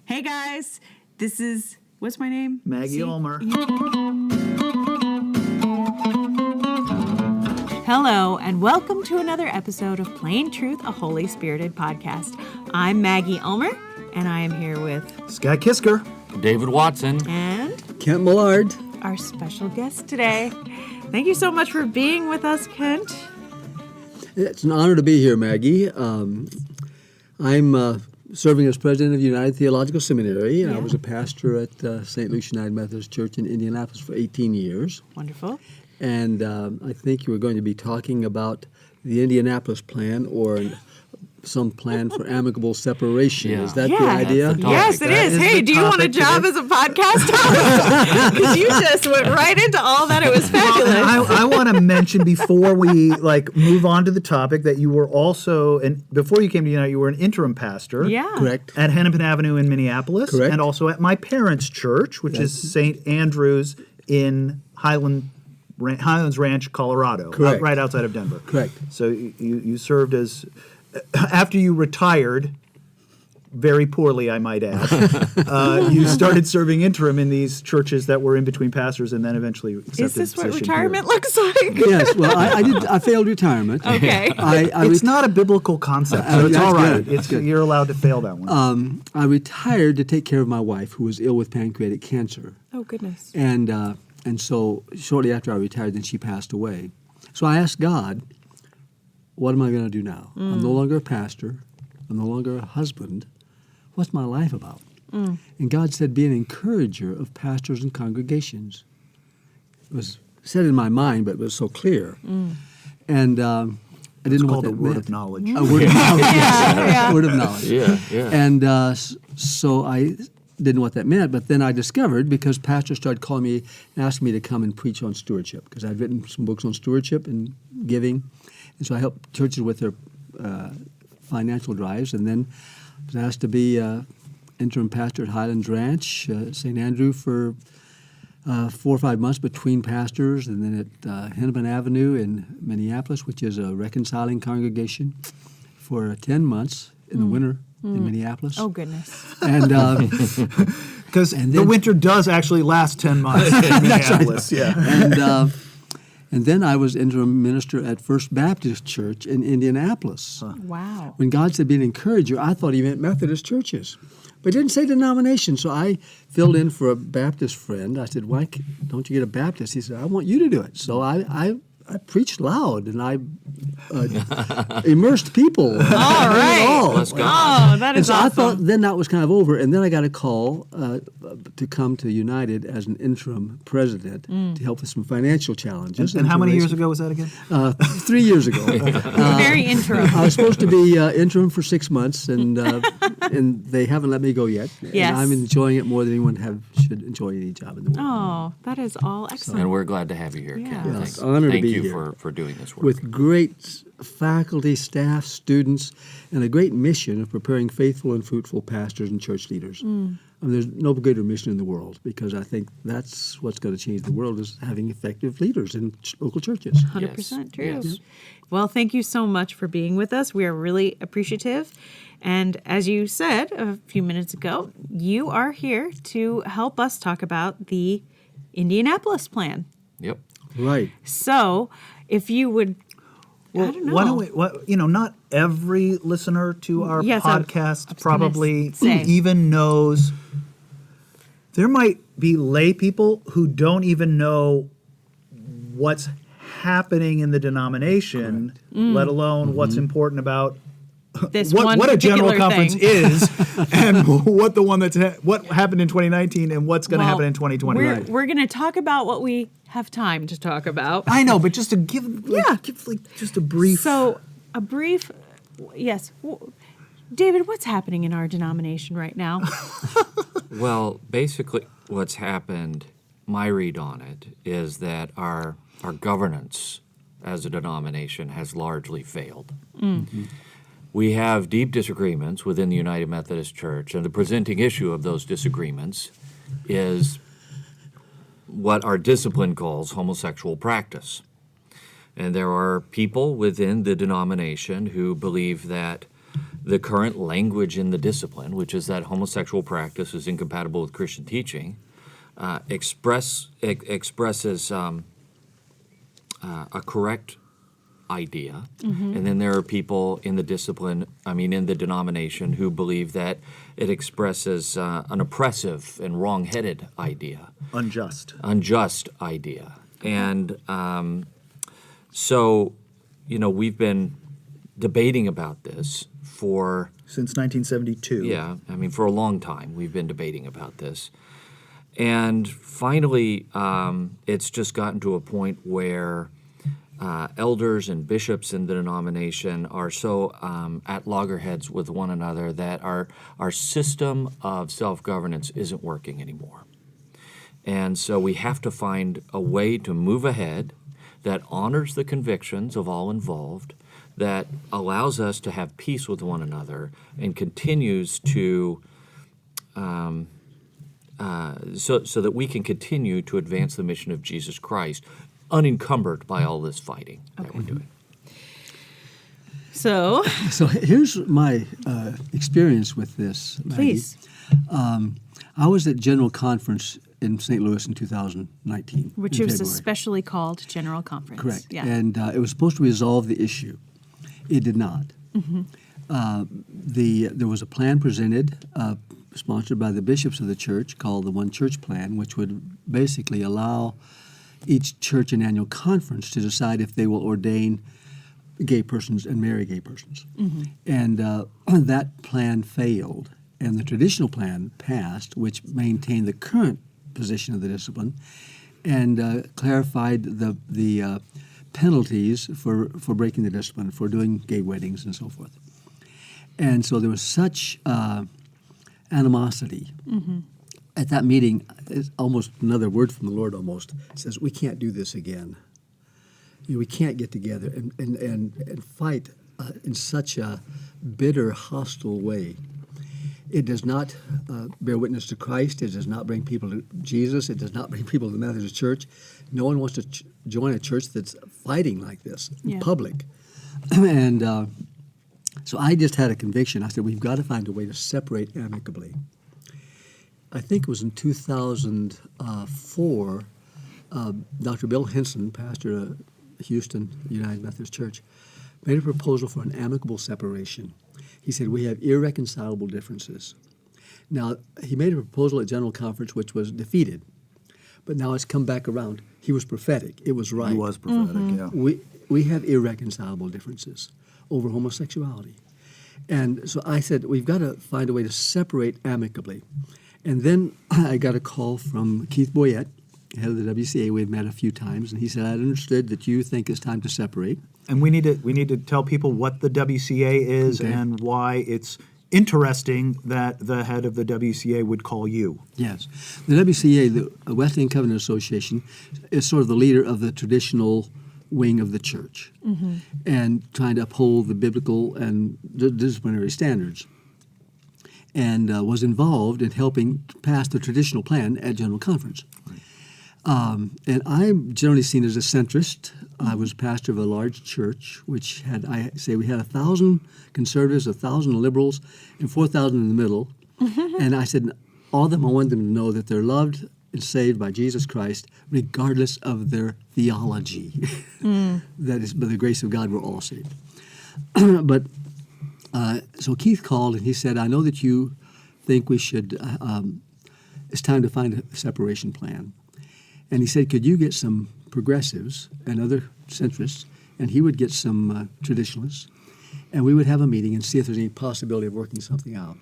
Hey guys, this is, what's my name? Maggie Ulmer. Hello, and welcome to another episode of Plain Truth, a Holy Spirited podcast. I'm Maggie Ulmer, and I am here with Scott Kisker. David Watson. and Kent Millard. our special guest today. Thank you so much for being with us, Kent. It's an honor to be here, Maggie. I'm serving as president of United Theological Seminary, and I was a pastor at St. Luke's United Methodist Church in Indianapolis for 18 years. Wonderful. And I think you were going to be talking about the Indianapolis Plan, or some plan for amicable separation. Yeah. Is that the idea? Yes, it is. Hey, do you want a job as a podcast host? Because you just went right into all that. It was fabulous. I want to mention before we move on to the topic that you were also, and before you came to United, you were an interim pastor. Yeah. Correct. At Hennepin Avenue in Minneapolis. Correct. And also at my parents' church, which is St. Andrew's in Highlands Ranch, Colorado. Correct. Right outside of Denver. Correct. So you served as, after you retired, very poorly, I might add, you started serving interim in these churches that were in between pastors, and then eventually accepted Is this what position retirement here. looks like? Yes, well, I failed retirement. Okay. It's not a biblical concept, so it's that's all right. good. That's good. You're allowed to fail that one. I retired to take care of my wife, who was ill with pancreatic cancer. Oh, goodness. And so shortly after I retired, then she passed away. So I asked God, what am I going to do now? I'm no longer a pastor. I'm no longer a husband. What's my life about? And God said, be an encourager of pastors and congregations. It was said in my mind, but it was so clear. And I didn't know what called that a word meant. of knowledge. A word of knowledge. Yeah. Word of knowledge. Yeah. And so I didn't know what that meant, but then I discovered, because pastors started calling me and asking me to come and preach on stewardship, because I'd written some books on stewardship and giving, and so I helped churches with their financial drives, and then was asked to be interim pastor at Highlands Ranch, St. Andrew, for 4 or 5 months between pastors, and then at Hennepin Avenue in Minneapolis, which is a reconciling congregation, for 10 months in the winter in Minneapolis. Oh, goodness. And Because the winter does actually last 10 months in Minneapolis. Yeah. and then I was interim minister at First Baptist Church in Indianapolis. Wow. When God said be an encourager, I thought he meant Methodist churches. But he didn't say denomination, so I filled in for a Baptist friend. I said, why don't you get a Baptist? He said, I want you to do it. So I preached loud, and I immersed people. All right. Let's go. Oh, that And is so awesome. I thought then that was kind of over, and then I got a call to come to United as an interim president to help with some financial challenges. And how to many raise- years ago was that again? 3 years ago. Very interim. I was supposed to be interim for 6 months, and they haven't let me go yet. Yes. And I'm enjoying it more than anyone should enjoy any job in the world. Oh, that is all excellent. And we're glad to have you here, Yeah. Ken. Yes, Thanks. honored to Thank be you here. for doing this work. With great faculty, staff, students, and a great mission of preparing faithful and fruitful pastors and church leaders. I mean, there's no greater mission in the world, because I think that's what's going to change the world, is having effective leaders in local churches. 100% true. Yes. Well, thank you so much for being with us. We are really appreciative. And as you said a few minutes ago, you are here to help us talk about the Indianapolis Plan. Yep. Right. So, if you would, I don't know. Why don't we, not every listener to our Yes, I podcast was probably gonna say. even knows. There might be lay people who don't even know what's happening in the denomination, let alone what's important about this one what a general particular conference thing. is, and what the one what happened in 2019 and what's going to happen in 2020. We're going to talk about what we have time to talk about. I know, but just to give just a brief. So, a brief, yes. David, what's happening in our denomination right now? Well, basically what's happened, my read on it, is that our governance as a denomination has largely failed. We have deep disagreements within the United Methodist Church, and the presenting issue of those disagreements is what our discipline calls homosexual practice. And there are people within the denomination who believe that the current language in the discipline, which is that homosexual practice is incompatible with Christian teaching, expresses a correct idea. And then there are people in the discipline, in the denomination, who believe that it expresses an oppressive and wrong-headed idea. Unjust idea. And so, we've been debating about this since 1972. Yeah, for a long time we've been debating about this. And finally, it's just gotten to a point where elders and bishops in the denomination are so at loggerheads with one another that our system of self-governance isn't working anymore. And so we have to find a way to move ahead that honors the convictions of all involved, that allows us to have peace with one another, and continues to so that we can continue to advance the mission of Jesus Christ, unencumbered by all this fighting that we're doing. So here's my experience with this, Maggie. Please. I was at General Conference in St. Louis in 2019. Which in was February. especially called General Conference. Correct. Yeah. And it was supposed to resolve the issue. It did not. There was a plan presented, sponsored by the bishops of the church, called the One Church Plan, which would basically allow each church and annual conference to decide if they will ordain gay persons and marry gay persons. And that plan failed. And the traditional plan passed, which maintained the current position of the discipline and clarified the penalties for breaking the discipline, for doing gay weddings and so forth. And so there was such animosity. At that meeting, it's almost another word from the Lord almost. It says, we can't do this again. We can't get together and fight in such a bitter, hostile way. It does not bear witness to Christ. It does not bring people to Jesus. It does not bring people to the Methodist Church. No one wants to join a church that's fighting like this in public. And so I just had a conviction. I said, we've got to find a way to separate amicably. I think it was in 2004, Dr. Bill Henson, pastor of Houston United Methodist Church, made a proposal for an amicable separation. He said, we have irreconcilable differences. Now, he made a proposal at General Conference which was defeated, but now it's come back around. He was prophetic. It was right. He was prophetic, yeah. We have irreconcilable differences over homosexuality. And so I said, we've got to find a way to separate amicably. And then I got a call from Keith Boyette, head of the WCA. We had met a few times, and he said, I understood that you think it's time to separate. And we need to tell people what the WCA is and why it's interesting that the head of the WCA would call you. Yes. The WCA, the Wesleyan Covenant Association, is sort of the leader of the traditional wing of the church and trying to uphold the biblical and disciplinary standards, and was involved in helping pass the traditional plan at General Conference. And I'm generally seen as a centrist. I was pastor of a large church, which had, we had 1,000 conservatives, 1,000 liberals, and 4,000 in the middle. And I said, all of them, I wanted them to know that they're loved and saved by Jesus Christ, regardless of their theology. That is, by the grace of God, we're all saved. But so Keith called and he said, I know that you think we should, it's time to find a separation plan. And he said, could you get some progressives and other centrists, and he would get some traditionalists, and we would have a meeting and see if there's any possibility of working something out.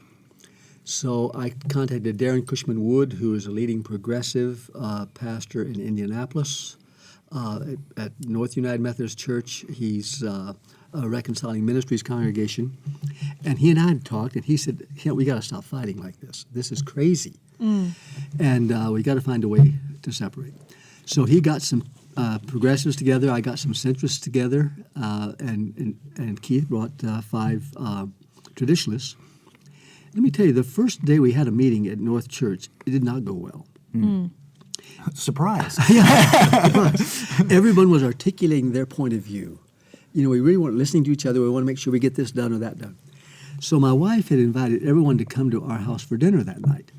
So I contacted Darren Cushman-Wood, who is a leading progressive pastor in Indianapolis at North United Methodist Church. He's a Reconciling Ministries congregation. And he and I had talked, and he said, we got to stop fighting like this. This is crazy. And we got to find a way to separate. So he got some progressives together. I got some centrists together, and Keith brought 5 traditionalists. Let me tell you, the first day we had a meeting at North Church, it did not go well. Surprise. Everyone was articulating their point of view. We really weren't listening to each other. We want to make sure we get this done or that done. So my wife had invited everyone to come to our house for dinner that night.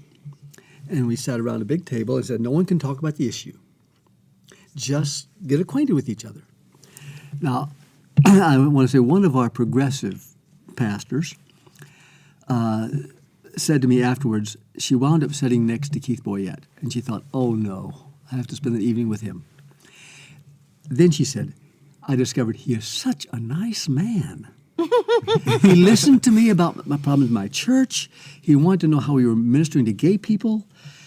And we sat around a big table and said, no one can talk about the issue. Just get acquainted with each other. Now, I want to say one of our progressive pastors said to me afterwards, she wound up sitting next to Keith Boyette. And she thought, oh no, I have to spend the evening with him. Then she said, I discovered he is such a nice man. He listened to me about my problems in my church. He wanted to know how we were ministering to gay people.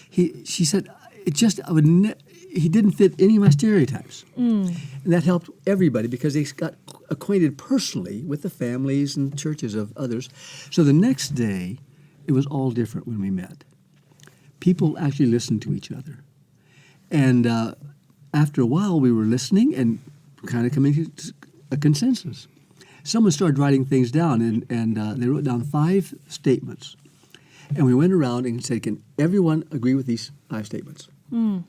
She said, he didn't fit any of my stereotypes. And that helped everybody because they got acquainted personally with the families and churches of others. So the next day, it was all different when we met. People actually listened to each other. And after a while, we were listening and kind of coming to a consensus. Someone started writing things down, and they wrote down 5 statements. And we went around and said, can everyone agree with these 5 statements? And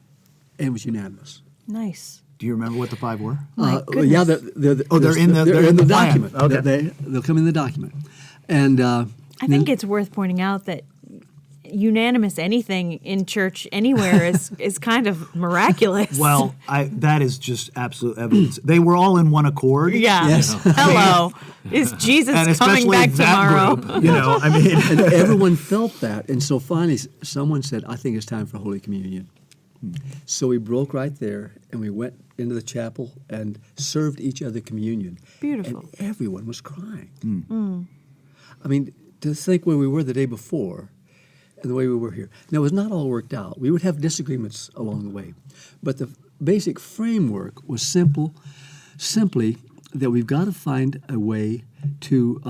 it was unanimous. Nice. Do you remember what the 5 were? Yeah, they're in the plan. document. Okay. They'll come in the document. And I think it's worth pointing out that unanimous anything in church anywhere is kind of miraculous. Well, that is just absolute evidence. They were all in one accord. Yeah. Yes. Hello. Is Jesus And coming especially back that tomorrow? group, I mean. and everyone felt that. And so finally, someone said, I think it's time for Holy Communion. So we broke right there, and we went into the chapel and served each other communion. Beautiful. And everyone was crying. I mean, to think where we were the day before and the way we were here. Now, it was not all worked out. We would have disagreements along the way. But the basic framework was simply that we've got to find a way to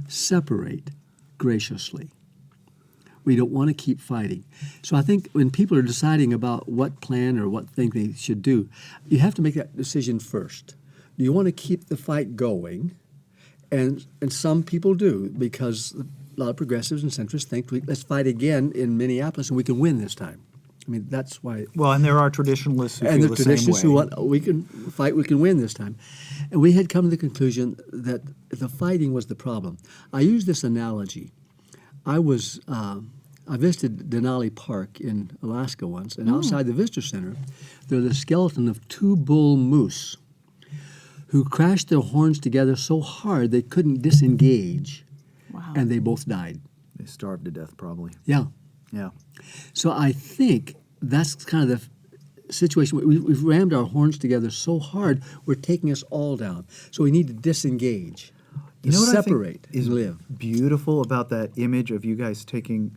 separate graciously. We don't want to keep fighting. So I think when people are deciding about what plan or what thing they should do, you have to make that decision first. Do you want to keep the fight going? And some people do, because a lot of progressives and centrists think, let's fight again in Minneapolis and we can win this time. I mean, that's why. Well, and there are traditionalists who And feel the the same traditions way. who want, we can fight, we can win this time. And we had come to the conclusion that the fighting was the problem. I use this analogy. I visited Denali Park in Alaska once, and outside the visitor center, there's the skeleton of 2 bull moose who crashed their horns together so hard they couldn't disengage, and they both died. They starved to death, probably. Yeah. Yeah. So I think that's kind of the situation. We've rammed our horns together so hard, we're taking us all down. So we need to disengage, to separate I think is and live. beautiful about that image of you guys taking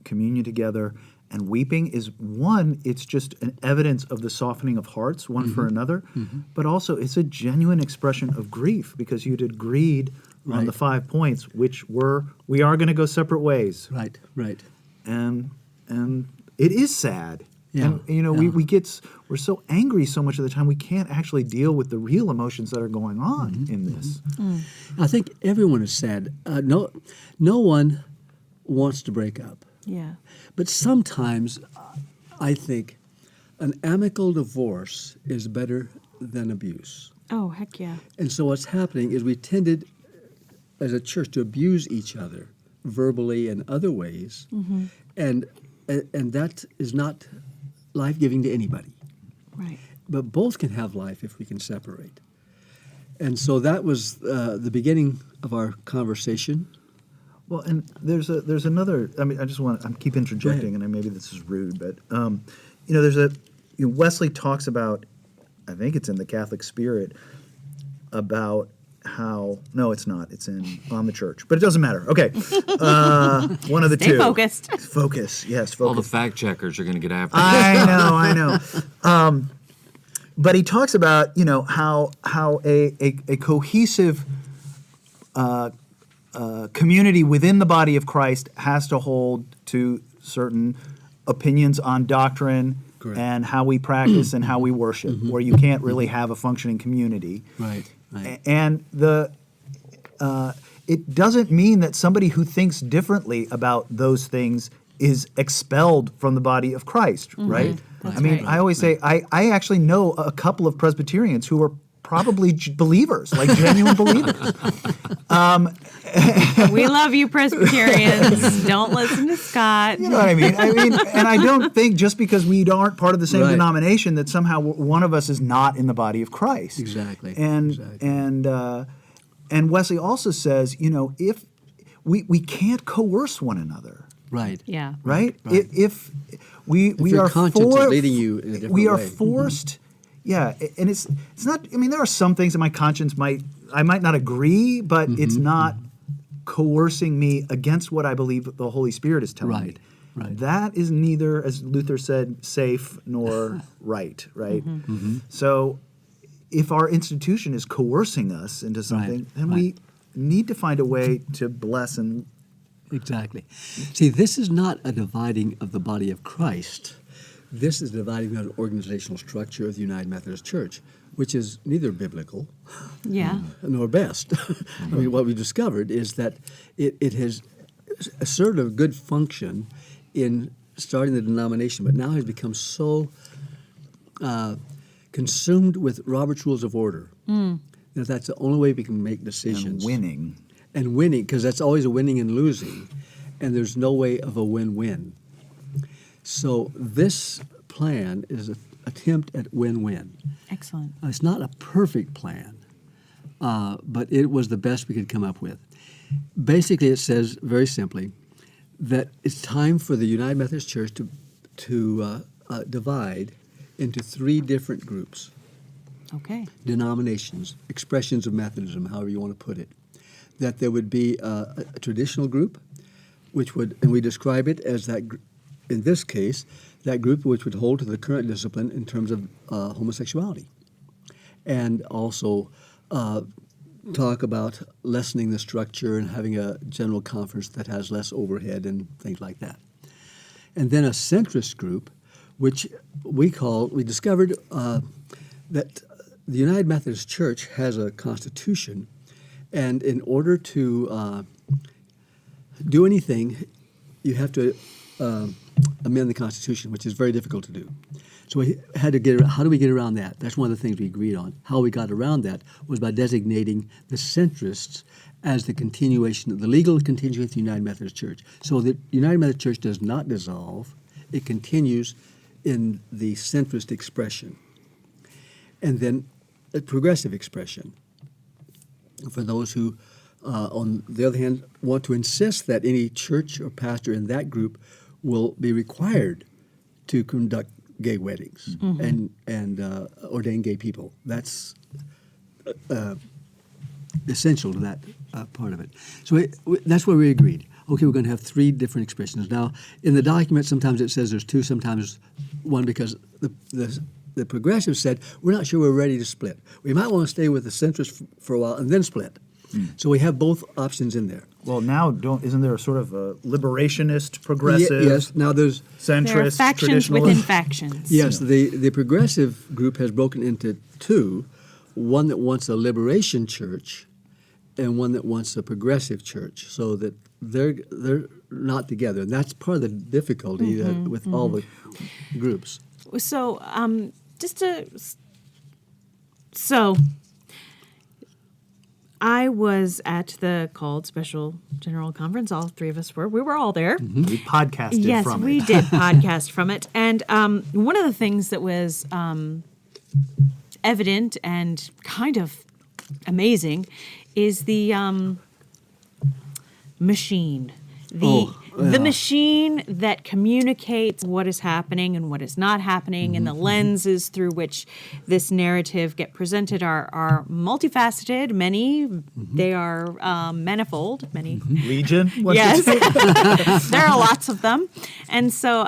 communion together and weeping is, one, it's just an evidence of the softening of hearts one for another, but also it's a genuine expression of grief because you'd agreed on the 5 points, which were, we are going to go separate ways. Right, right. And it is sad. Yeah, And we're so angry so much of the time we can't actually deal with the real emotions that are going on in this. I think everyone is sad. No one wants to break up. Yeah. But sometimes I think an amicable divorce is better than abuse. Oh, heck yeah. And so what's happening is we tended as a church to abuse each other verbally and other ways. And that is not life-giving to anybody. Right. But both can have life if we can separate. And so that was the beginning of our conversation. Well, and there's another. I mean, I keep interjecting, and maybe this is rude, but Wesley talks about, I think it's in the Catholic Spirit, about how it's not. It's on the church, but it doesn't matter. Okay, one of the Stay two. focused. Focus, yes, All the focus. fact checkers are going to get after you. I know. But he talks about how a cohesive community within the body of Christ has to hold to certain opinions on doctrine and how we practice and how we worship, or you can't really have a functioning community. Right. And it doesn't mean that somebody who thinks differently about those things is expelled from the body of Christ, right? That's I mean, right. I always say I actually know a couple of Presbyterians who are probably believers, like genuine believers. We love you, Presbyterians. Don't listen to Scott. You know what I mean? And I don't think just because we aren't part of the same Right. denomination that somehow one of us is not in the body of Christ. Exactly. And Wesley also says, if we can't coerce one another, Right. Yeah. right? Right. If we your are conscience is leading you in a different we are way. forced. Yeah, and it's not. I mean, there are some things that my conscience I might not agree, but it's not coercing me against what I believe the Holy Spirit is telling me. Right, right. That is neither, as Luther said, safe nor right. Right. So, if our institution is coercing us into something, then we need to find a way to bless and. Exactly. See, this is not a dividing of the body of Christ. This is dividing an organizational structure of the United Methodist Church, which is neither biblical Yeah. nor best. I mean, what we discovered is that it has asserted a good function in starting the denomination, but now has become so consumed with Robert's Rules of Order that that's the only way we can make decisions. And winning. Because that's always a winning and losing, and there's no way of a win-win. So this plan is an attempt at win-win. Excellent. It's not a perfect plan, but it was the best we could come up with. Basically, it says very simply that it's time for the United Methodist Church to divide into 3 different groups, Okay. denominations, expressions of Methodism, however you want to put it. That there would be a traditional group, which would, and we describe it as that, in this case, that group which would hold to the current discipline in terms of homosexuality, and also talk about lessening the structure and having a general conference that has less overhead and things like that. And then a centrist group, which we discovered that the United Methodist Church has a constitution. And in order to do anything, you have to amend the Constitution, which is very difficult to do. So we had to get around, how do we get around that? That's one of the things we agreed on. How we got around that was by designating the centrists as the continuation, the legal continuation of the United Methodist Church. So the United Methodist Church does not dissolve. It continues in the centrist expression. And then a progressive expression. For those who, on the other hand, want to insist that any church or pastor in that group will be required to conduct gay weddings and ordain gay people. That's essential to that part of it. So that's where we agreed. Okay, we're going to have 3 different expressions. Now, in the document, sometimes it says there's 2, sometimes 1, because the progressives said, we're not sure we're ready to split. We might want to stay with the centrist for a while and then split. So we have both options in there. Well, now isn't there a sort of a liberationist, progressive, Yes, now there's... centrist, There are factions traditionalist? within factions. Yes, the progressive group has broken into 2, one that wants a liberation church and one that wants a progressive church, so that they're not together. And that's part of the difficulty with all the groups. So, I was at the called special general conference. All 3 of us were. We were all there. We podcasted from it. We did podcast from it. And one of the things that was evident and kind of amazing is the machine. The machine that communicates what is happening and what is not happening, and the lenses through which this narrative get presented are multifaceted. Many, they are manifold. Many, Legion? yes, there are lots of them, and so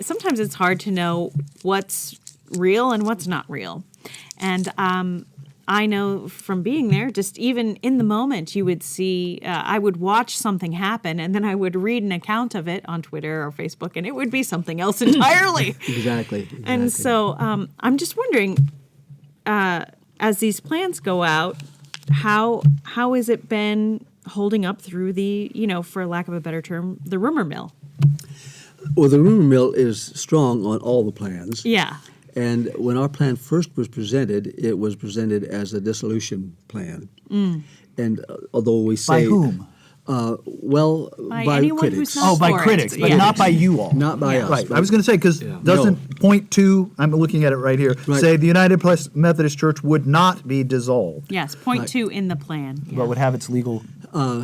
sometimes it's hard to know what's real and what's not real, and I know from being there, just even in the moment, you would see, I would watch something happen, and then I would read an account of it on Twitter or Facebook, and it would be something else entirely. Exactly. And so I'm just wondering, as these plans go out, how has it been holding up through the, for lack of a better term, the rumor mill? Well, the rumor mill is strong on all the plans. Yeah. And when our plan first was presented, it was presented as a dissolution plan. And although we say By whom? By anyone critics. who's not Oh, by for it. critics, but Yeah. not by you all. Not by us. Right. but- I was going to say, because doesn't point 2, I'm looking at it right here, Right. say the United Methodist Church would not be dissolved, Yes, point 2 in the plan. Yeah. but would have its legal.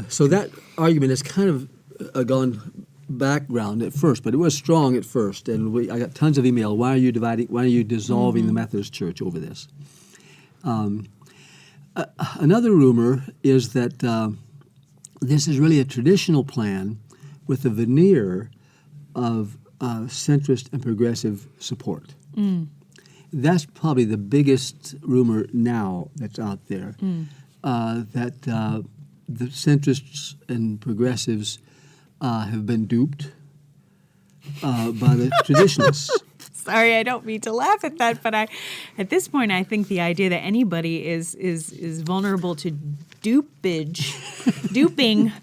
So that argument has kind of gone background at first, but it was strong at first, and I got tons of email. Why are you dividing? Why are you dissolving the Methodist Church over this? Another rumor is that this is really a traditional plan with a veneer of centrist and progressive support. That's probably the biggest rumor now that's out there, that the centrists and progressives have been duped by the traditionalists. Sorry, I don't mean to laugh at that, but at this point, I think the idea that anybody is vulnerable to duping,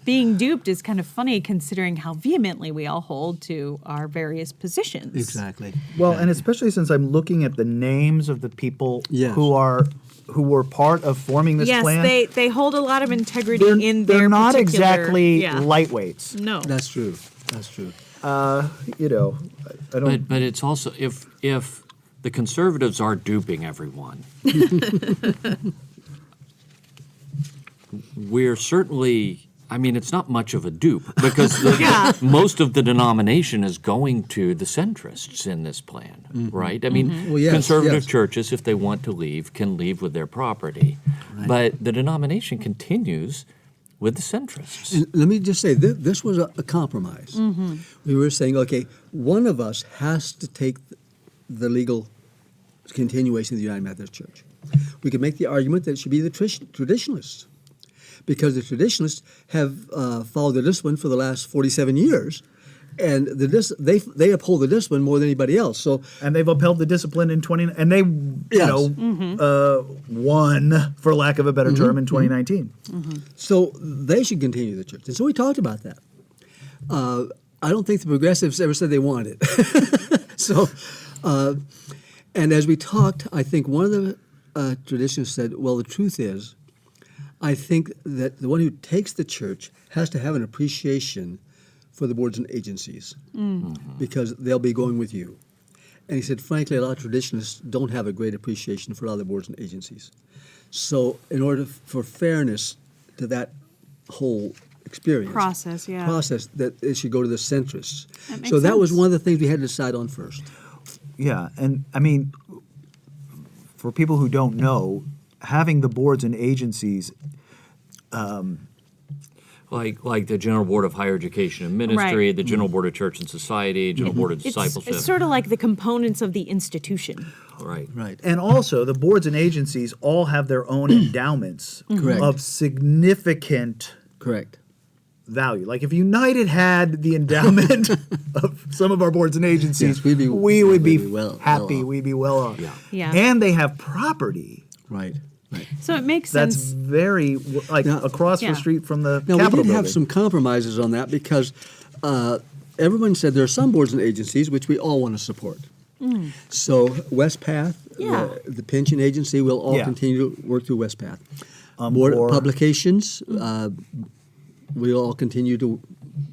being duped is kind of funny considering how vehemently we all hold to our various positions. Exactly. Well, and especially since I'm looking at the names of the people Yes. who were part of forming this Yes, plan. they hold a lot of integrity they're, in their they're not particular- exactly yeah. lightweights. No. That's true. That's true. You know, I don't. But it's also if the conservatives are duping everyone, we're certainly. I mean, it's not much of a dupe because most of the denomination is going to the centrists in this plan, right? I mean, Well, yes, conservative yes. churches, if they want to leave, can leave with their property, but the denomination continues with the centrists. And let me just say, this was a compromise. We were saying, okay, one of us has to take the legal continuation of the United Methodist Church. We could make the argument that it should be the traditionalists, because the traditionalists have followed the discipline for the last 47 years, and they uphold the discipline more than anybody else. So, And they've upheld the discipline in 20, and they, Yes. won, for lack of a better term, in 2019. so they should continue the church. And so we talked about that. I don't think the progressives ever said they wanted it. So, and as we talked, I think one of the traditionalists said, well, the truth is, I think that the one who takes the church has to have an appreciation for the boards and agencies because they'll be going with you. And he said, frankly, a lot of traditionalists don't have a great appreciation for other boards and agencies. So in order for fairness to that whole experience, Process, yeah. that it should go to the centrists. That makes So that was sense. one of the things we had to decide on first. Yeah, and I mean, for people who don't know, having the boards and agencies, Like the General Board of Higher Education and Ministry, Right. the General Board of Church and Society, General Board of It's Discipleship. sort of like the components of the institution. Right. Right. and also the boards and agencies all have their own endowments Correct. of significant Correct. value. Like if United had the endowment of some of our boards and agencies, Yes, we would be well happy. off. We'd be well off. Yeah. And they have property Right. Right. So it makes that's sense. very like Now- across Yeah. the street from the Now, we Capitol did have building. some compromises on that because everyone said there are some boards and agencies which we all want to support. So WestPath, Yeah. the pension agency, will all Yeah. continue to work through WestPath. Board or- of Publications, we'll all continue to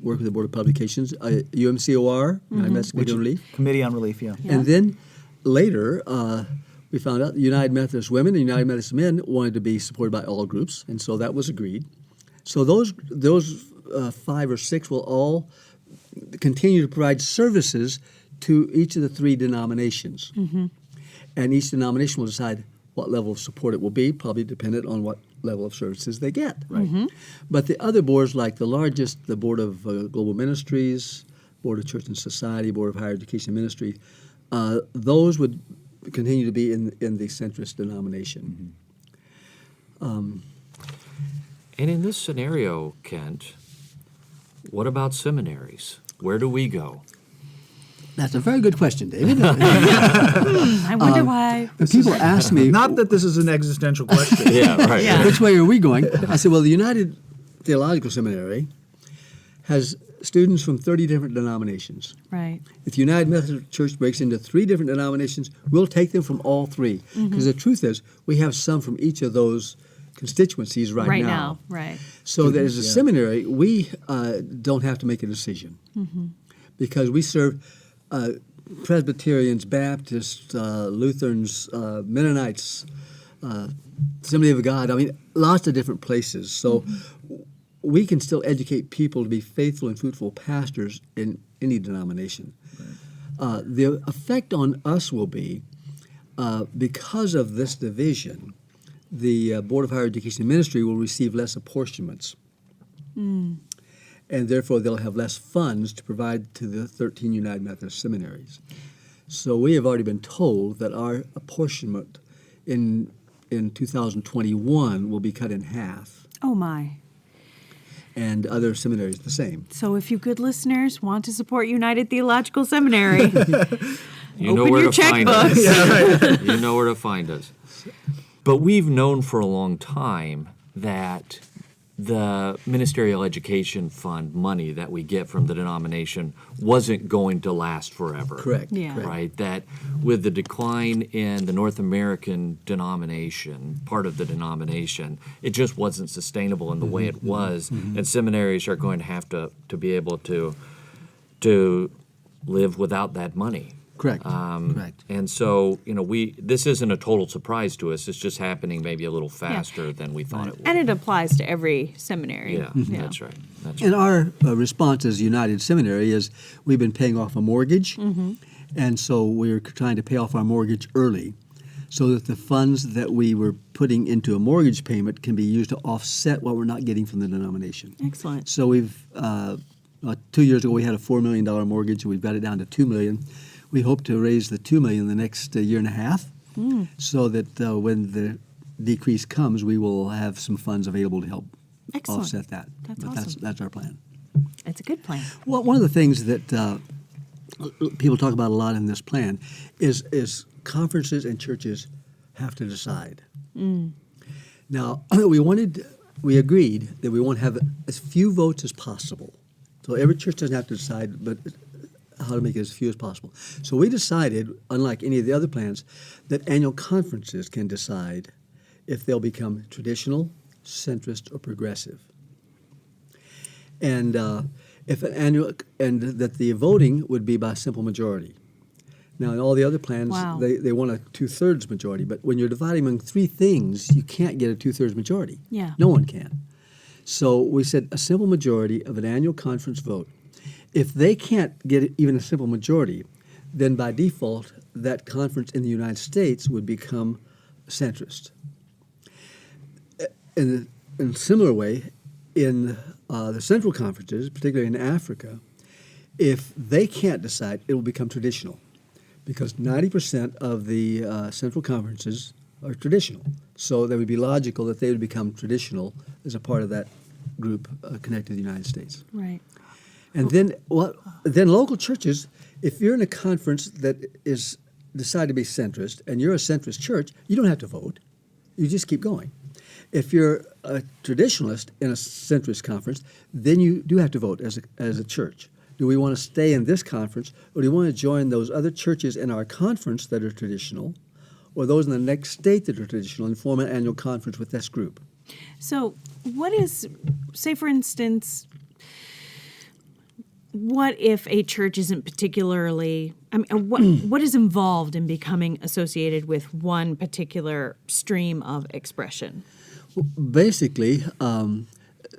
work with the Board of Publications. UMCOR, United Methodist Committee on Relief. Committee on Relief. Yeah. And then later, we found out the United Methodist Women and United Methodist Men wanted to be supported by all groups, and so that was agreed. So those 5 or 6 will all continue to provide services to each of the 3 denominations. And each denomination will decide what level of support it will be, probably dependent on what level of services they get. Right. But the other boards, like the largest, the Board of Global Ministries, Board of Church and Society, Board of Higher Education and Ministry, those would continue to be in the centrist denomination. And in this scenario, Kent, what about seminaries? Where do we go? That's a very good question, David. I wonder why. When people ask me, Not that this is an existential question. Yeah, right. Yeah. which way are we going? I said, well, the United Theological Seminary has students from 30 different denominations. Right. If United Methodist Church breaks into 3 different denominations, we'll take them from all 3. Because the truth is, we have some from each of those constituencies right now. Right. So that as a Yeah. seminary, we don't have to make a decision. Because we serve Presbyterians, Baptists, Lutherans, Mennonites, Assembly of God, I mean, lots of different places. So we can still educate people to be faithful and fruitful pastors in any denomination. The effect on us will be, because of this division, the Board of Higher Education and Ministry will receive less apportionments. And therefore, they'll have less funds to provide to the 13 United Methodist seminaries. So we have already been told that our apportionment in 2021 will be cut in half, Oh, my. and other seminaries the same. So if you good listeners want to support United Theological Seminary, You know open where your to find checkbooks. us. You know where to find us. But we've known for a long time that the ministerial education fund money that we get from the denomination wasn't going to last forever. Correct. Yeah. correct. Right? That with the decline in the North American denomination, part of the denomination, it just wasn't sustainable in the way it was. And seminaries are going to have to be able to live without that money. Correct. Correct. And so, this isn't a total surprise to us. It's just happening maybe a little faster than we thought it would. And it applies to every seminary. Yeah, that's right. That's And right. our response as United Seminary is we've been paying off a mortgage, and so we're trying to pay off our mortgage early so that the funds that we were putting into a mortgage payment can be used to offset what we're not getting from the denomination. Excellent. So we've 2 years ago we had a $4 million mortgage, and we've got it down to $2 million. We hope to raise the $2 million in the next year and a half, so that when the decrease comes, we will have some funds available to help Excellent. offset that. That's But awesome. That's our plan. It's a good plan. Well, one of the things that people talk about a lot in this plan is conferences and churches have to decide. Now, we agreed that we want to have as few votes as possible. So every church doesn't have to decide, but how to make it as few as possible. So we decided, unlike any of the other plans, that annual conferences can decide if they'll become traditional, centrist, or progressive. And if an annual, and that the voting would be by simple majority. Now, in all the other plans, Wow. they want a 2/3 majority, but when you're dividing among 3 things, you can't get a 2/3 majority. Yeah. No one can. So we said a simple majority of an annual conference vote. If they can't get even a simple majority, then by default, that conference in the United States would become centrist. In a similar way, in the central conferences, particularly in Africa, if they can't decide, it will become traditional, because 90% of the central conferences are traditional. So that would be logical that they would become traditional as a part of that group connected to the United States. Right. And then local churches, if you're in a conference that is decided to be centrist and you're a centrist church, you don't have to vote. You just keep going. If you're a traditionalist in a centrist conference, then you do have to vote as a church. Do we want to stay in this conference, or do we want to join those other churches in our conference that are traditional, or those in the next state that are traditional, and form an annual conference with this group? So what is, say for instance, what if a church isn't particularly, what is involved in becoming associated with one particular stream of expression? Basically,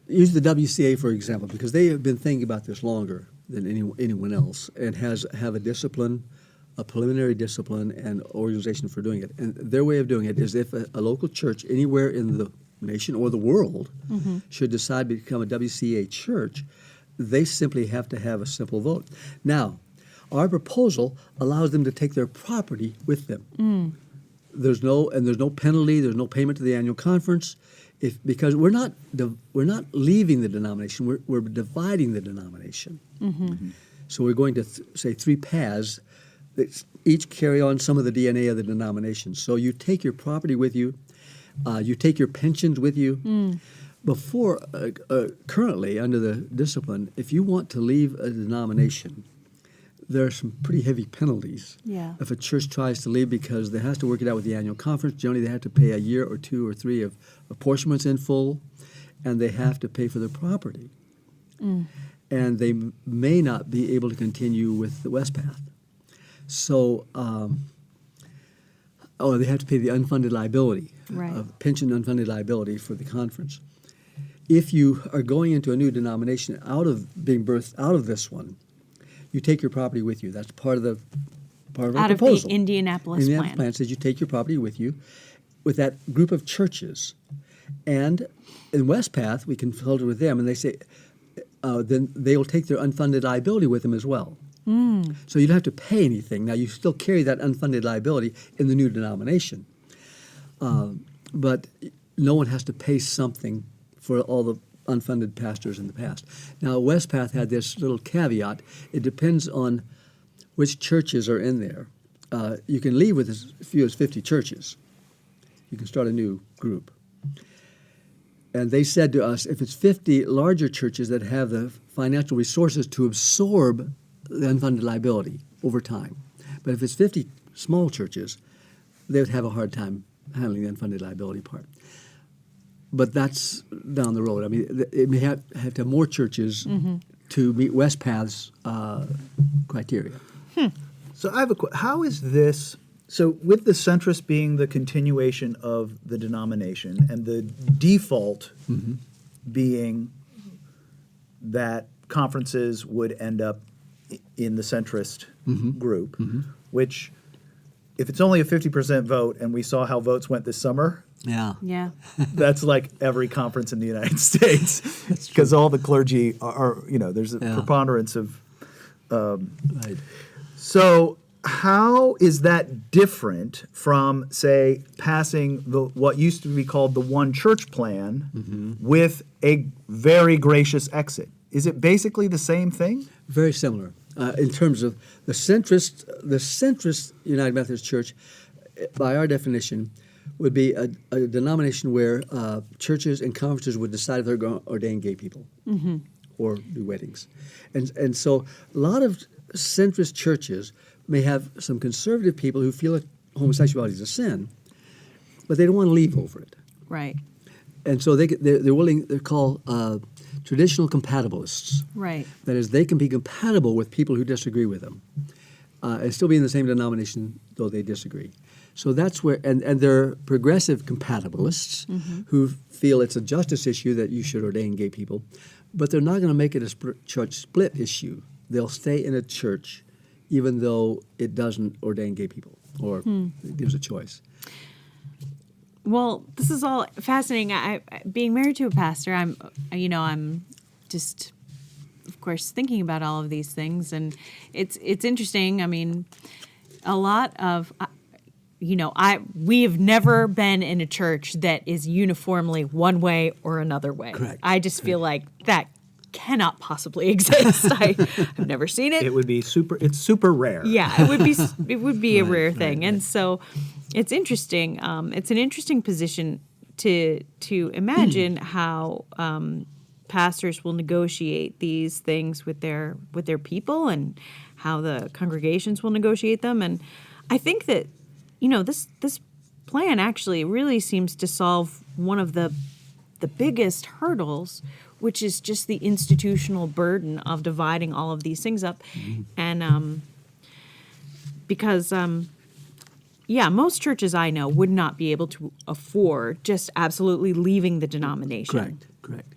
use the WCA for example, because they have been thinking about this longer than anyone else, and have a discipline, a preliminary discipline and organization for doing it. And their way of doing it is if a local church anywhere in the nation or the world should decide to become a WCA church, they simply have to have a simple vote. Now, our proposal allows them to take their property with them. There's no penalty. There's no payment to the annual conference, because we're not leaving the denomination. We're dividing the denomination. So we're going to say 3 paths that each carry on some of the DNA of the denomination. So you take your property with you. You take your pensions with you. before, currently under the discipline, if you want to leave a denomination, there are some pretty heavy penalties. Yeah. If a church tries to leave because they have to work it out with the annual conference, generally they have to pay a year or 2 or 3 of apportionments in full, and they have to pay for their property. And they may not be able to continue with the West Path. So, they have to pay the unfunded liability, Right. pension unfunded liability for the conference. If you are going into a new denomination out of being birthed out of this one, you take your property with you. That's part of our Out of the proposal. Indianapolis Indianapolis Plan. Plan says you take your property with you with that group of churches. And in West Path, we consulted with them, and they say then they will take their unfunded liability with them as well. So you don't have to pay anything. Now, you still carry that unfunded liability in the new denomination. But no one has to pay something for all the unfunded pastors in the past. Now, West Path had this little caveat. It depends on which churches are in there. You can leave with as few as 50 churches. You can start a new group. And they said to us, if it's 50 larger churches that have the financial resources to absorb the unfunded liability over time. But if it's 50 small churches, they would have a hard time handling the unfunded liability part. But that's down the road. I mean, it may have to have more churches to meet West Path's criteria. So I have how is this? So with the centrist being the continuation of the denomination and the default being that conferences would end up in the centrist group, which if it's only a 50% vote, and we saw how votes went this summer, Yeah. that's like every conference in the United States, because all the clergy are there's a preponderance of. Right. So how is that different from, say, passing what used to be called the one church plan with a very gracious exit? Is it basically the same thing? Very similar in terms of the centrist United Methodist Church, by our definition, would be a denomination where churches and conferences would decide if they're going to ordain gay people or do weddings. And so a lot of centrist churches may have some conservative people who feel that homosexuality is a sin, but they don't want to leave over it. Right. And so they're willing, they're called traditional compatibilists. Right. That is, they can be compatible with people who disagree with them and still be in the same denomination, though they disagree. So that's where, and they're progressive compatibilists who feel it's a justice issue that you should ordain gay people, but they're not going to make it a church split issue. They'll stay in a church even though it doesn't ordain gay people or it gives a choice. Well, this is all fascinating. Being married to a pastor, I'm just, of course, thinking about all of these things, and it's interesting. I mean, a lot of, we have never been in a church that is uniformly one way or another way. Correct. I just feel like that cannot possibly exist. I've never seen it. It would be it's super rare. Yeah, it would be a rare thing, and so it's interesting. It's an interesting position to imagine how pastors will negotiate these things with their people, and how the congregations will negotiate them. And I think that this plan actually really seems to solve one of the biggest hurdles, which is just the institutional burden of dividing all of these things up. And because, most churches I know would not be able to afford just absolutely leaving the denomination. Correct.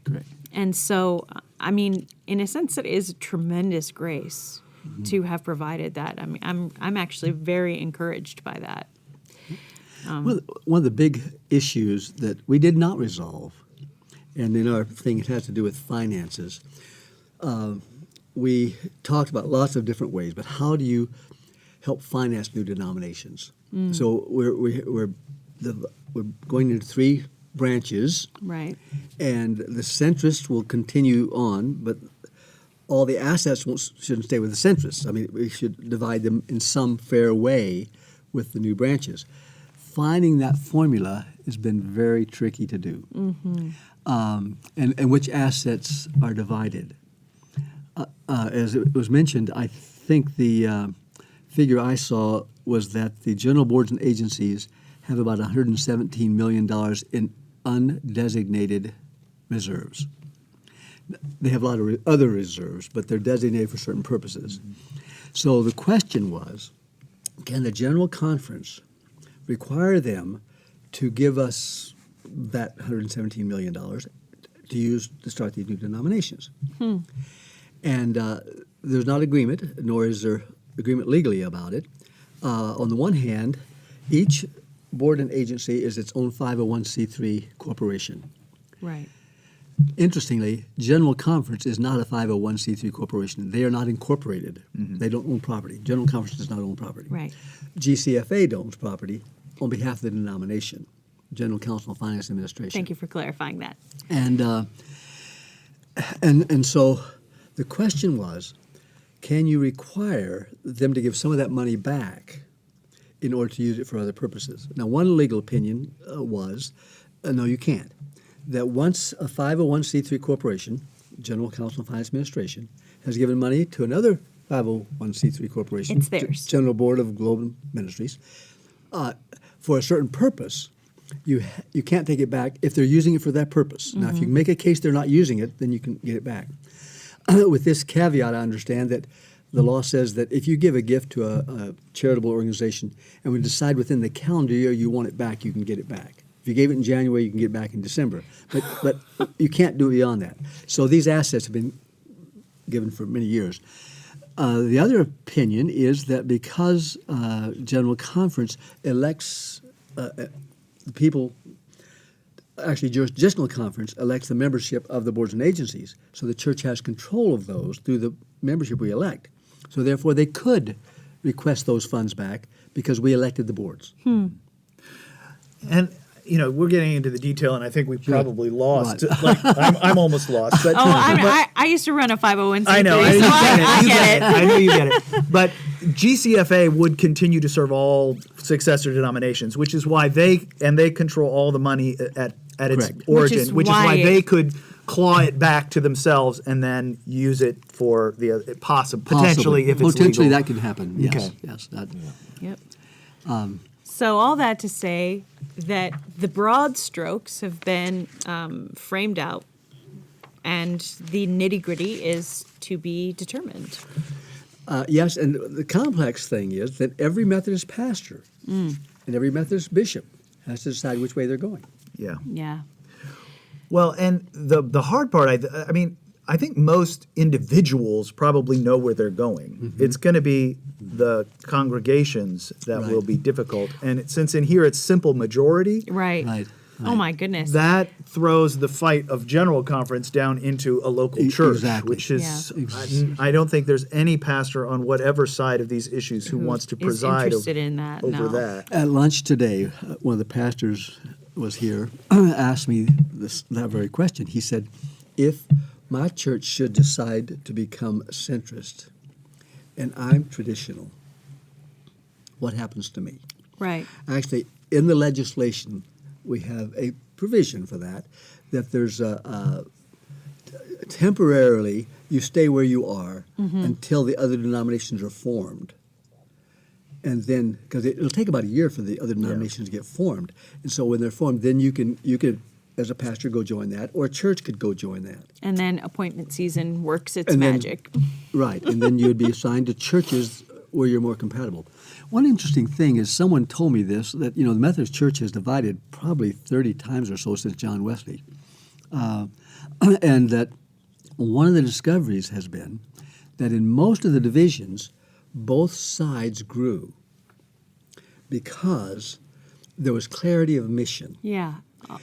And so, I mean, in a sense, it is a tremendous grace to have provided that. I mean, I'm actually very encouraged by that. Well, one of the big issues that we did not resolve, and in our thing it has to do with finances, we talked about lots of different ways, but how do you help finance new denominations? So we're going into 3 branches, Right. and the centrists will continue on, but all the assets shouldn't stay with the centrists. I mean, we should divide them in some fair way with the new branches. Finding that formula has been very tricky to do. and which assets are divided. As it was mentioned, I think the figure I saw was that the general boards and agencies have about $117 million in undesignated reserves. They have a lot of other reserves, but they're designated for certain purposes. So the question was, can the General Conference require them to give us that $117 million to use to start these new denominations? And there's not agreement, nor is there agreement legally about it. On the one hand, each board and agency is its own 501c3 corporation. Right. Interestingly, General Conference is not a 501c3 corporation. They are not incorporated. They don't own property. General Conference does not own property. Right. GCFA owns property on behalf of the denomination, General Council of Finance Administration. Thank you for clarifying that. And so the question was, can you require them to give some of that money back in order to use it for other purposes? Now, one legal opinion was, no, you can't. That once a 501c3 corporation, General Council of Finance Administration, has given money to another 501c3 corporation, It's theirs. General Board of Global Ministries, for a certain purpose, you can't take it back if they're using it for that purpose. Now, if you can make a case they're not using it, then you can get it back. With this caveat, I understand that the law says that if you give a gift to a charitable organization and we decide within the calendar year you want it back, you can get it back. If you gave it in January, you can get it back in December. But you can't do it beyond that. So these assets have been given for many years. The other opinion is that because General Conference elects the people, actually Jurisdictional Conference elects the membership of the boards and agencies, so the church has control of those through the membership we elect. So therefore they could request those funds back because we elected the boards. And we're getting into the detail, and I think we probably lost. Right. Like, I'm almost lost. But, I used to run a 501c3. I know. So I get it. I know you get it. But GCFA would continue to serve all successor denominations, which is why they control all the money at its Correct. origin, which is why it- they could claw it back to themselves and then use it for the potentially if it's Potentially legal. that could happen. Yes. Okay. Yes. Yep. So all that to say that the broad strokes have been framed out, and the nitty-gritty is to be determined. Yes, and the complex thing is that every Methodist pastor and every Methodist bishop has to decide which way they're going. Yeah. Yeah. Well, and the hard part, I mean, I think most individuals probably know where they're going. It's going to be the congregations that will be difficult. And since in here it's simple majority, Right. Right. Oh my goodness. that throws the fight of General Conference down into a local church, Exactly. which is, Yeah. I don't think there's any pastor on whatever side of these issues who wants to is preside interested in that, over no. that. At lunch today, one of the pastors was here, asked me that very question. He said, if my church should decide to become centrist and I'm traditional, what happens to me? Right. Actually, in the legislation, we have a provision for that there's temporarily you stay where you are until the other denominations are formed. And then, because it'll take about a year for the other denominations to get formed. And so when they're formed, then you could, as a pastor, go join that, or a church could go join that. And then appointment season works its And then- magic. Right, and then you would be assigned to churches where you're more compatible. One interesting thing is someone told me this, that the Methodist Church has divided probably 30 times or so since John Wesley. And that one of the discoveries has been that in most of the divisions, both sides grew because there was clarity of mission. Yeah.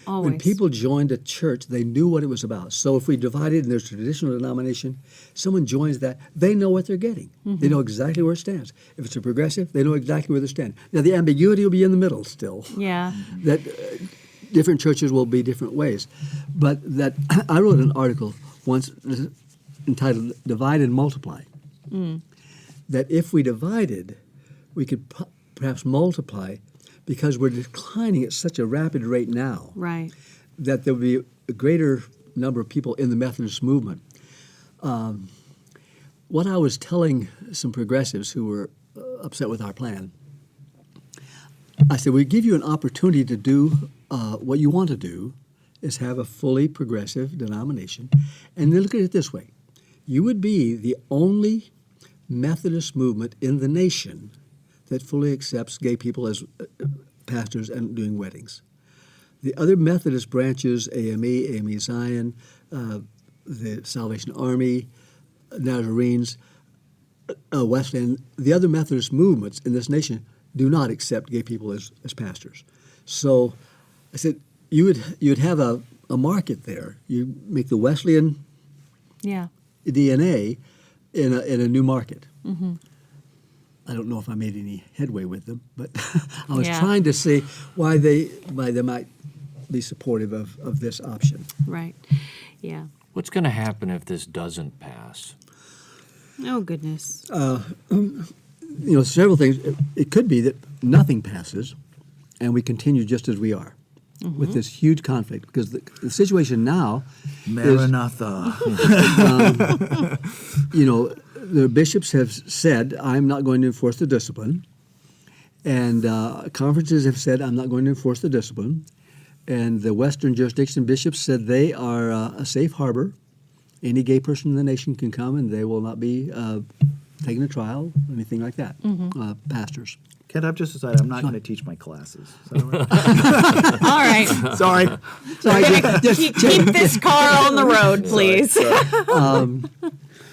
Always. When people joined a church, they knew what it was about. So if we divided and there's a traditional denomination, someone joins that, they know what they're getting. They know exactly where it stands. If it's a progressive, they know exactly where they stand. Now, the ambiguity will be in the middle still. Yeah. That different churches will be different ways. But that I wrote an article once entitled Divide and Multiply. That if we divided, we could perhaps multiply because we're declining at such a rapid rate now Right. that there would be a greater number of people in the Methodist movement. What I was telling some progressives who were upset with our plan, I said, we give you an opportunity to do what you want to do, is have a fully progressive denomination. And then look at it this way. You would be the only Methodist movement in the nation that fully accepts gay people as pastors and doing weddings. The other Methodist branches, AME Zion, the Salvation Army, Nazarenes, Wesleyan, the other Methodist movements in this nation do not accept gay people as pastors. So I said, you'd have a market there. You make the Wesleyan DNA in a new market. Mm-hmm. I don't know if I made any headway with them, but I was trying to see why they might be supportive of this option. Right. Yeah. What's going to happen if this doesn't pass? Oh, goodness. Several things. It could be that nothing passes and we continue just as we are with this huge conflict, because the situation now Maranatha. The bishops have said, I'm not going to enforce the discipline. And conferences have said, I'm not going to enforce the discipline. And the Western jurisdiction bishops said they are a safe harbor. Any gay person in the nation can come and they will not be taken to trial, anything like that, pastors. Kent, I've just decided I'm not going to teach my classes. Is that All right. Sorry. Keep this car on the road, please.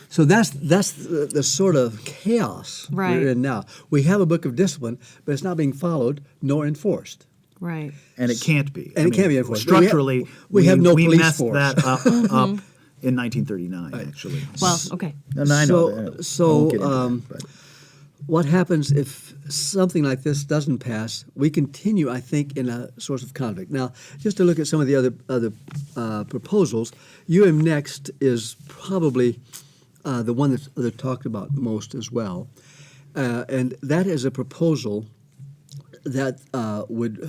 So that's the sort of chaos we're in now. We have a book of discipline, but it's not being followed nor enforced. Right. And it can't be. And it can't be enforced. Structurally, we have no we police messed force. that up in 1939, actually. Well, okay. And I know that. So I won't get into that, but- what happens if something like this doesn't pass? We continue, I think, in a source of conflict. Now, just to look at some of the other proposals, Next is probably the one that's talked about most as well. And that is a proposal that would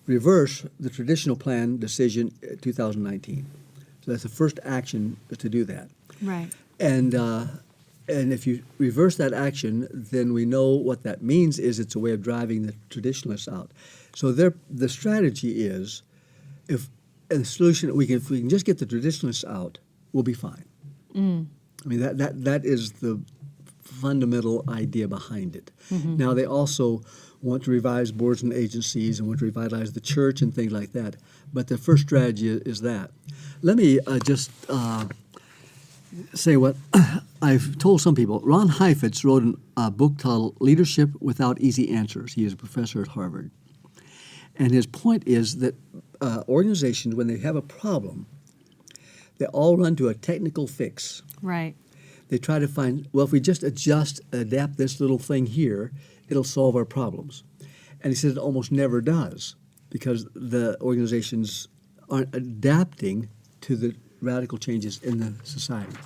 reverse the traditional plan decision 2019. So that's the first action to do that. Right. And if you reverse that action, then we know what that means is it's a way of driving the traditionalists out. So the strategy is, if we can just get the traditionalists out, we'll be fine. I mean, that is the fundamental idea behind it. Mm-hmm. Now, they also want to revise boards and agencies and want to revitalize the church and things like that. But the first strategy is that. Let me just say what I've told some people. Ron Heifetz wrote a book titled Leadership Without Easy Answers. He is a professor at Harvard. And his point is that organizations, when they have a problem, they all run to a technical fix. Right. They try to find, well, if we just adapt this little thing here, it'll solve our problems. And he says it almost never does, because the organizations aren't adapting to the radical changes in the society.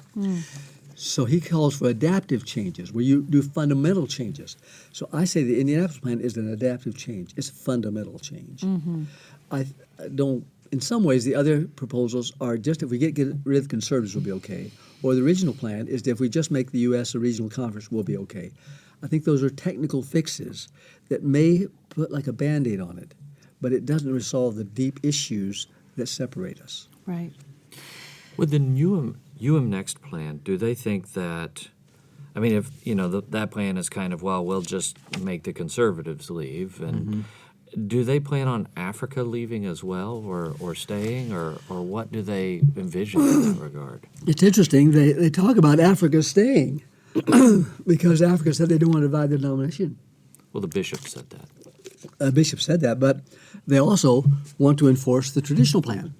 So he calls for adaptive changes, where you do fundamental changes. So I say the Indianapolis Plan is an adaptive change. It's a fundamental change. Mm-hmm. I don't. In some ways, the other proposals are just if we get rid of the conservatives, we'll be okay. Or the original plan is that if we just make the U.S. a regional conference, we'll be okay. I think those are technical fixes that may put like a Band-Aid on it, but it doesn't resolve the deep issues that separate us. Right. With the Next plan, do they think that, I mean, if, that plan is kind of, well, we'll just make the conservatives leave, and do they plan on Africa leaving as well, or staying, or what do they envision in that regard? It's interesting. They talk about Africa staying because Africa said they don't want to divide the denomination. Well, the bishop said that. Bishop said that, but they also want to enforce the traditional plan.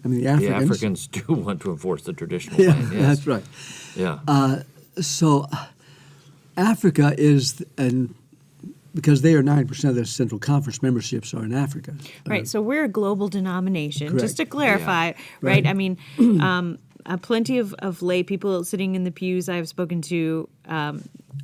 I mean, the Africans do want to enforce the traditional plan, yes. That's right. Yeah. So Africa is, and because they are 9% of the Central Conference memberships are in Africa. Right. So we're a global denomination. Correct. Just to clarify, Right. I mean, plenty of lay people sitting in the pews I've spoken to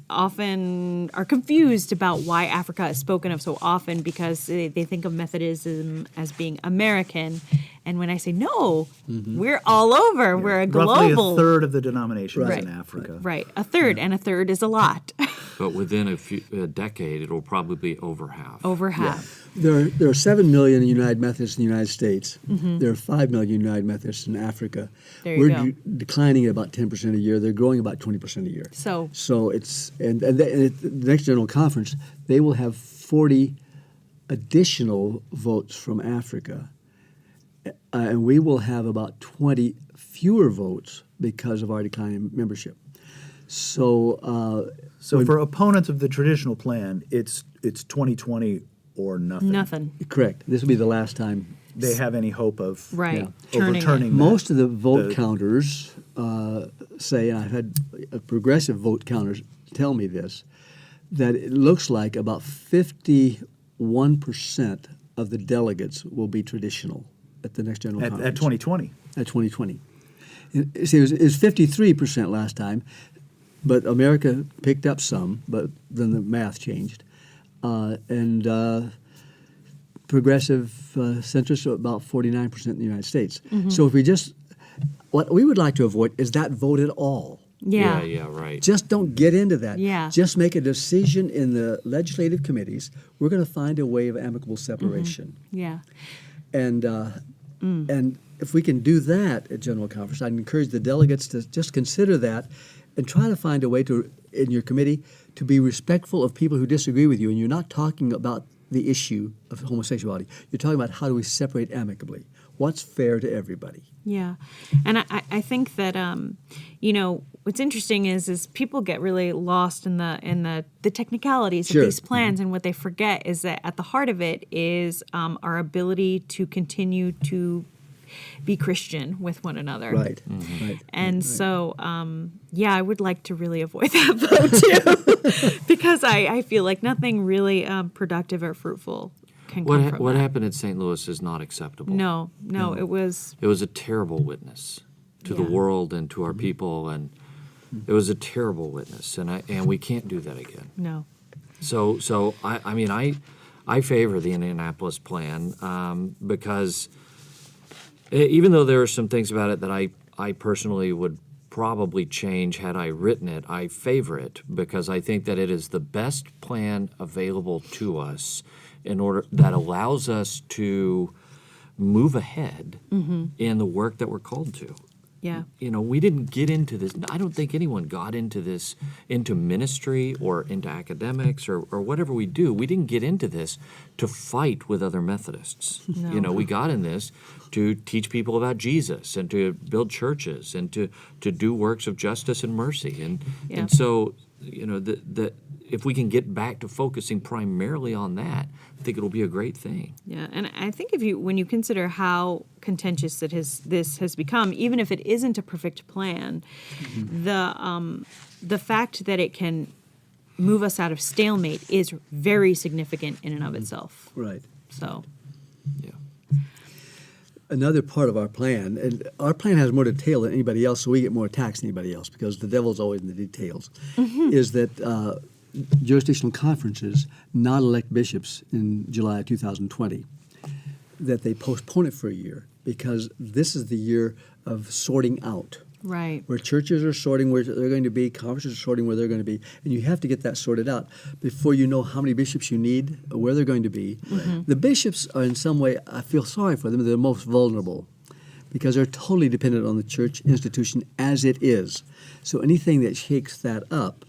often are confused about why Africa is spoken of so often, because they think of Methodism as being American, And when I say no, we're all over. We're a Roughly global. a third of the denominations Right. in Africa. Right, a third, and a third is a lot. But within a decade, it'll probably be over half. Over half. There are 7 million United Methodists in the United States. There are 5 million United Methodists in Africa. There you We're go. declining at about 10% a year. They're growing about 20% a year. So It's and at the next general conference, they will have 40 additional votes from Africa, and we will have about 20 fewer votes because of our declining membership. So For opponents of the traditional plan, it's 2020 or nothing. nothing. correct. This will be the last time. They have any hope of Right. Yeah. Turning it. overturning that. Most of the vote the- counters say, and I've had progressive vote counters tell me this, that it looks like about 51% of the delegates will be traditional at the next general at conference. 2020. At 2020. See, it was 53% last time, but America picked up some, but then the math changed. And progressive centrists are about 49% in the United States. So if we just, what we would like to avoid is that vote at all. Yeah. Yeah, right. Just don't get into that. Yeah. Just make a decision in the legislative committees. We're going to find a way of amicable separation. Yeah. And if we can do that at General Conference, I'd encourage the delegates to just consider that and try to find a way to, in your committee, to be respectful of people who disagree with you. And you're not talking about the issue of homosexuality. You're talking about how do we separate amicably? What's fair to everybody? Yeah, and I think that what's interesting is people get really lost in the technicalities Sure. of these plans, and what they forget is that at the heart of it is our ability to continue to be Christian with one another. Right. And so, I would like to really avoid that vote too, because I feel like nothing really productive or fruitful can come from What that. happened in St. Louis is not acceptable. No, it was. It was a terrible witness to the Yeah. world and to our people, and it was a terrible witness, and we can't do that again. No. So I favor the Indianapolis Plan because even though there are some things about it that I personally would probably change had I written it, I favor it because I think that it is the best plan available to us in order that allows us to move ahead in the work that we're called to. Yeah. We didn't get into this. I don't think anyone got into this, into ministry or into academics or whatever we do. We didn't get into this to fight with other Methodists. No. We got in this to teach people about Jesus and to build churches and to do works of justice and mercy. And so, if we can get back to focusing primarily on that, I think it'll be a great thing. Yeah, and I think when you consider how contentious this has become, even if it isn't a perfect plan, the fact that it can move us out of stalemate is very significant in and of itself. Right. So, Yeah. Another part of our plan, and our plan has more detail than anybody else, so we get more attacks than anybody else because the devil's always in the details, is that jurisdictional conferences not elect bishops in July 2020, that they postpone it for a year because this is the year of sorting out. right. Where churches are sorting where they're going to be, conferences are sorting where they're going to be, and you have to get that sorted out before you know how many bishops you need, where they're going to be. The bishops are in some way, I feel sorry for them, they're most vulnerable because they're totally dependent on the church institution as it is. So anything that shakes that up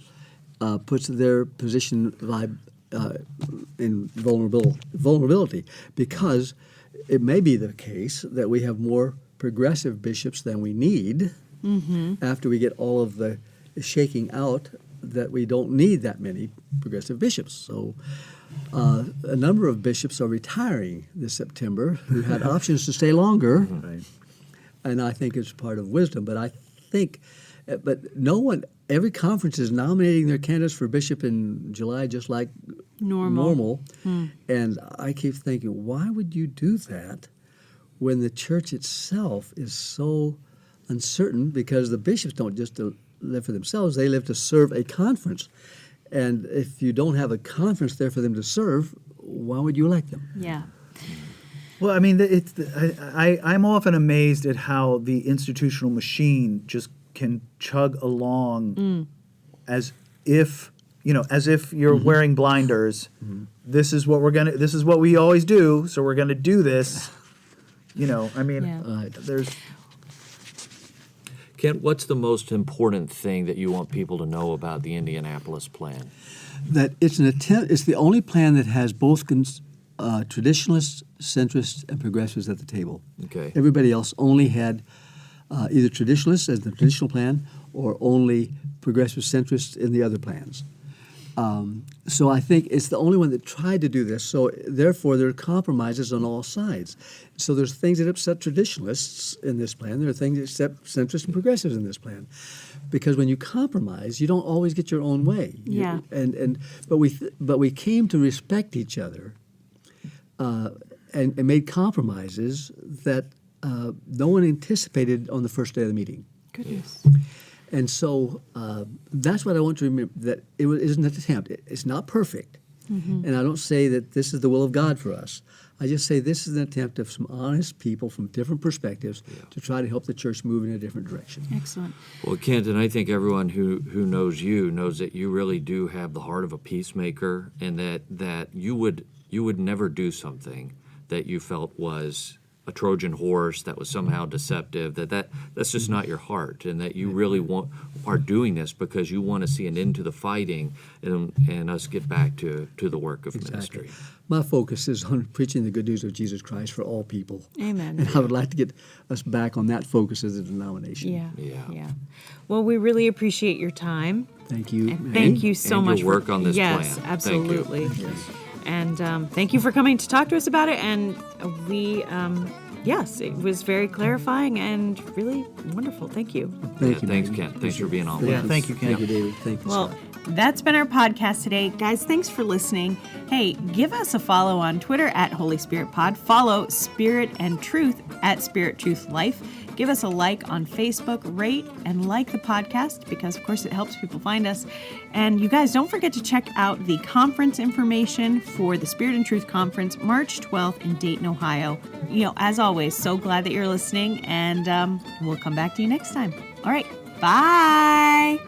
puts their position in vulnerability because it may be the case that we have more progressive bishops than we need after we get all of the shaking out that we don't need that many progressive bishops. So a number of bishops are retiring this September who had options to stay longer, Right. and I think it's part of wisdom. But I think, but no one, every conference is nominating their candidates for bishop in July just like normal. And I keep thinking, why would you do that when the church itself is so uncertain? Because the bishops don't just live for themselves, they live to serve a conference. And if you don't have a conference there for them to serve, why would you elect them? Yeah. Well, I mean, I'm often amazed at how the institutional machine just can chug along as if you're wearing blinders. This is what we always do, so we're gonna do this. I mean, Yeah. there's. Kent, what's the most important thing that you want people to know about the Indianapolis Plan? That it's an attempt. It's the only plan that has both traditionalists, centrists, and progressives at the table. Okay. Everybody else only had either traditionalists as the traditional plan, or only progressive centrists in the other plans. So I think it's the only one that tried to do this. So therefore, there are compromises on all sides. So there's things that upset traditionalists in this plan. There are things that upset centrists and progressives in this plan, because when you compromise, you don't always get your own way. Yeah. But we came to respect each other, and made compromises that no one anticipated on the first day of the meeting. Goodness. And so that's what I want to remember, that it is an attempt. It's not perfect. And I don't say that this is the will of God for us. I just say this is an attempt of some honest people from different perspectives to try to help the church move in a different direction. Excellent. Well, Kent, and I think everyone who knows you knows that you really do have the heart of a peacemaker, and that you would never do something that you felt was a Trojan horse, that was somehow deceptive, that's just not your heart, and that you really are doing this because you want to see an end to the fighting and us get back to the work of ministry. My focus is on preaching the good news of Jesus Christ for all people. Amen. And I would like to get us back on that focus as a denomination. Yeah. Well, we really appreciate your time. Thank you. And thank you so and much your work on this plan. Yes, Thank you. absolutely. And thank you for coming to talk to us about it. And we, yes, it was very clarifying and really wonderful. Thank you. Thank you. Thanks, David. Kent. Thanks for being on with Yeah, us. thank you, Ken. Thank you, David. Thank you, Well, Scott. that's been our podcast today. Guys, thanks for listening. Hey, give us a follow on Twitter at Holy Spirit Pod. Follow Spirit and Truth at Spirit Truth Life. Give us a like on Facebook, rate and like the podcast because, of course, it helps people find us. And you guys, don't forget to check out the conference information for the Spirit and Truth Conference, March 12th in Dayton, Ohio. As always, so glad that you're listening, and we'll come back to you next time. All right, bye.